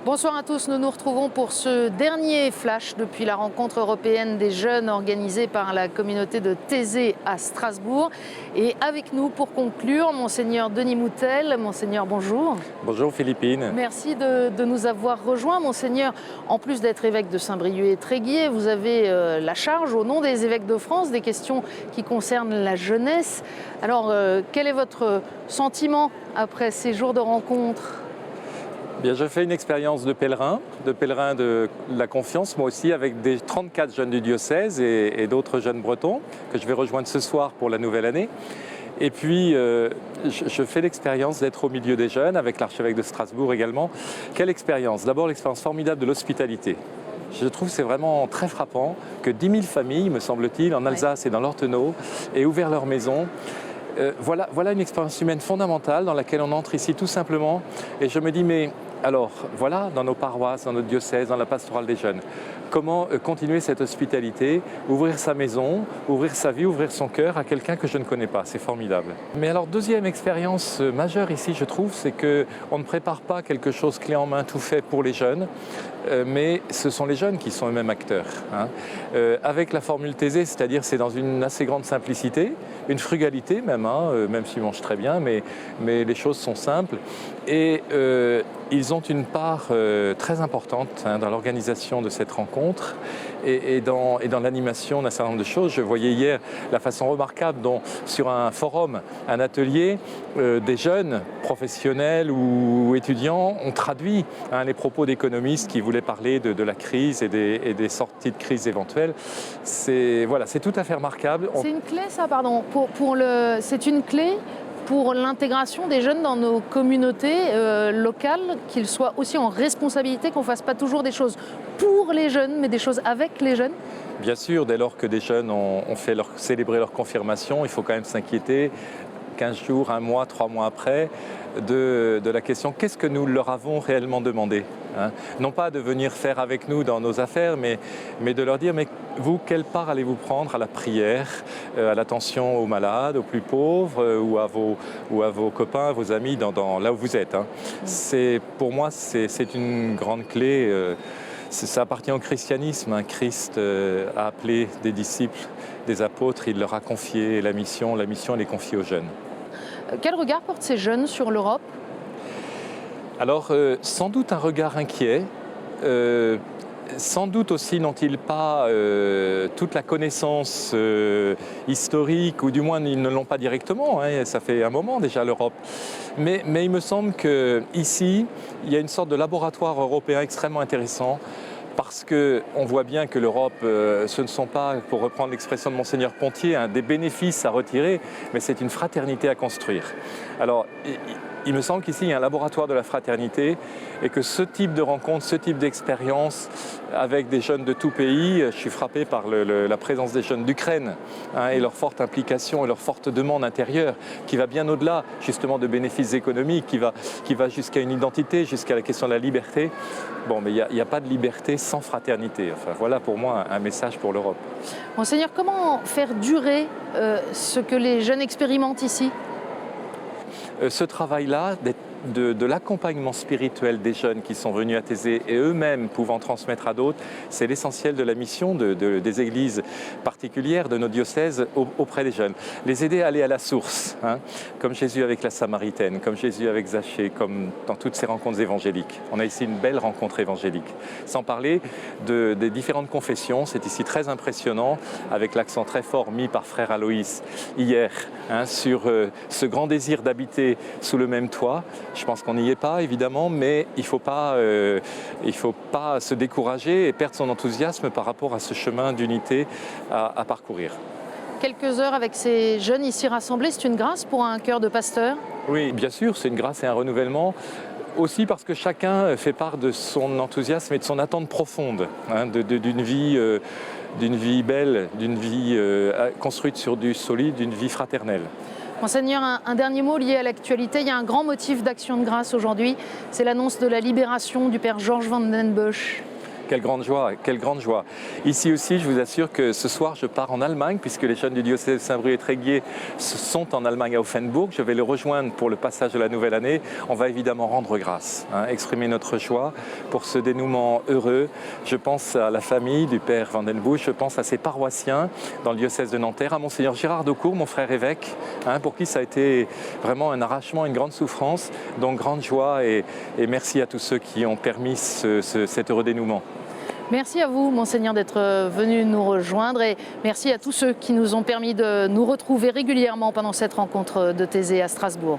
Bonsoir à tous, nous nous retrouvons pour ce dernier flash depuis la rencontre européenne des jeunes organisée par la communauté de Thésée à Strasbourg. Et avec nous pour conclure, Monseigneur Denis Moutel. Monseigneur, bonjour. Bonjour Philippine. Merci de nous avoir rejoints. Monseigneur, en plus d'être évêque de Saint-Brieuc et Tréguier, vous avez la charge au nom des évêques de France des questions qui concernent la jeunesse. Alors, quel est votre sentiment après ces jours de rencontre ? Bien, je fais une expérience de pèlerin de la confiance, moi aussi, avec des 34 jeunes du diocèse et d'autres jeunes bretons que je vais rejoindre ce soir pour la nouvelle année. Et puis, je fais l'expérience d'être au milieu des jeunes, avec l'archevêque de Strasbourg également. Quelle expérience? D'abord, l'expérience formidable de l'hospitalité. Je trouve que c'est vraiment très frappant que 10 000 familles, me semble-t-il, en Alsace et dans l'Ortenau, aient ouvert leurs maisons. Voilà une expérience humaine fondamentale dans laquelle on entre ici tout simplement. Et je me dis, mais alors, voilà, dans nos paroisses, dans notre diocèse, dans la pastorale des jeunes, comment continuer cette hospitalité, ouvrir sa maison, ouvrir sa vie, ouvrir son cœur à quelqu'un que je ne connais pas. C'est formidable. Mais alors, deuxième expérience majeure ici, je trouve, c'est qu'on ne prépare pas quelque chose clé en main, tout fait pour les jeunes, mais ce sont les jeunes qui sont eux-mêmes acteurs. Avec la formule Thésée, c'est-à-dire c'est dans une assez grande simplicité, une frugalité même, même s'ils mangent très bien, mais les choses sont simples. Et ils ont une part très importante dans l'organisation de cette rencontre et dans l'animation d'un certain nombre de choses. Je voyais hier la façon remarquable dont, sur un forum, un atelier, des jeunes professionnels ou étudiants ont traduit les propos d'économistes qui voulaient parler de la crise et des sorties de crise éventuelles. C'est tout à fait remarquable. C'est une clé, ça, pardon. C'est une clé pour l'intégration des jeunes dans nos communautés locales, qu'ils soient aussi en responsabilité, qu'on ne fasse pas toujours des choses pour les jeunes, mais des choses avec les jeunes. Bien sûr, dès lors que des jeunes ont célébré leur confirmation, il faut quand même s'inquiéter 15 jours, 1 mois, 3 mois après, de la question qu'est-ce que nous leur avons réellement demandé, Non pas de venir faire avec nous dans nos affaires, mais de leur dire mais vous, quelle part allez-vous prendre à la prière, à l'attention aux malades, aux plus pauvres ou à vos copains, à vos amis là où vous êtes. Pour moi, c'est une grande clé. Ça appartient au christianisme. Christ a appelé des disciples, des apôtres, il leur a confié la mission elle est confiée aux jeunes. Quel regard portent ces jeunes sur l'Europe ? Alors, sans doute un regard inquiet. Sans doute aussi n'ont-ils pas toute la connaissance historique, ou du moins ils ne l'ont pas directement, ça fait un moment déjà l'Europe. Mais il me semble qu'ici, il y a une sorte de laboratoire européen extrêmement intéressant, parce qu'on voit bien que l'Europe, ce ne sont pas, pour reprendre l'expression de Monseigneur Pontier, des bénéfices à retirer, mais c'est une fraternité à construire. Alors, il me semble qu'ici, il y a un laboratoire de la fraternité et que ce type de rencontre, ce type d'expérience avec des jeunes de tout pays, je suis frappé par la présence des jeunes d'Ukraine et leur forte implication et leur forte demande intérieure qui va bien au-delà justement de bénéfices économiques, qui va jusqu'à une identité, jusqu'à la question de la liberté. Bon, mais il n'y a pas de liberté sans fraternité. Enfin, voilà pour moi un message pour l'Europe. Monseigneur, comment faire durer ce que les jeunes expérimentent ici ? Ce travail-là, de l'accompagnement spirituel des jeunes qui sont venus à Thésée et eux-mêmes pouvant transmettre à d'autres, c'est l'essentiel de la mission des églises particulières de nos diocèses auprès des jeunes. Les aider à aller à la source, comme Jésus avec la Samaritaine, comme Jésus avec Zachée, comme dans toutes ces rencontres évangéliques. On a ici une belle rencontre évangélique. Sans parler des différentes confessions, c'est ici très impressionnant, avec l'accent très fort mis par frère Aloïs hier, sur ce grand désir d'habiter sous le même toit. Je pense qu'on n'y est pas, évidemment, mais il ne faut pas se décourager et perdre son enthousiasme par rapport à ce chemin d'unité à parcourir. Quelques heures avec ces jeunes ici rassemblés, c'est une grâce pour un cœur de pasteur ? Oui, bien sûr, c'est une grâce et un renouvellement. Aussi parce que chacun fait part de son enthousiasme et de son attente profonde, d'une vie belle, d'une vie construite sur du solide, d'une vie fraternelle. Monseigneur, un dernier mot lié à l'actualité. Il y a un grand motif d'action de grâce aujourd'hui, c'est l'annonce de la libération du père Georges Van den Bossche. quelle grande joie, quelle grande joie. Ici aussi, je vous assure que ce soir, je pars en Allemagne, puisque les jeunes du diocèse de Saint-Brieuc-et-Tréguier sont en Allemagne à Offenburg. Je vais les rejoindre pour le passage de la nouvelle année. On va évidemment rendre grâce, exprimer notre joie pour ce dénouement heureux. Je pense à la famille du père Van den Busch, je pense à ses paroissiens dans le diocèse de Nanterre, à monseigneur Gérard Daucourt, mon frère évêque, pour qui ça a été vraiment un arrachement, une grande souffrance. Donc grande joie et merci à tous ceux qui ont permis cet heureux dénouement. Merci à vous, monseigneur, d'être venu nous rejoindre et merci à tous ceux qui nous ont permis de nous retrouver régulièrement pendant cette rencontre de Thésée à Strasbourg.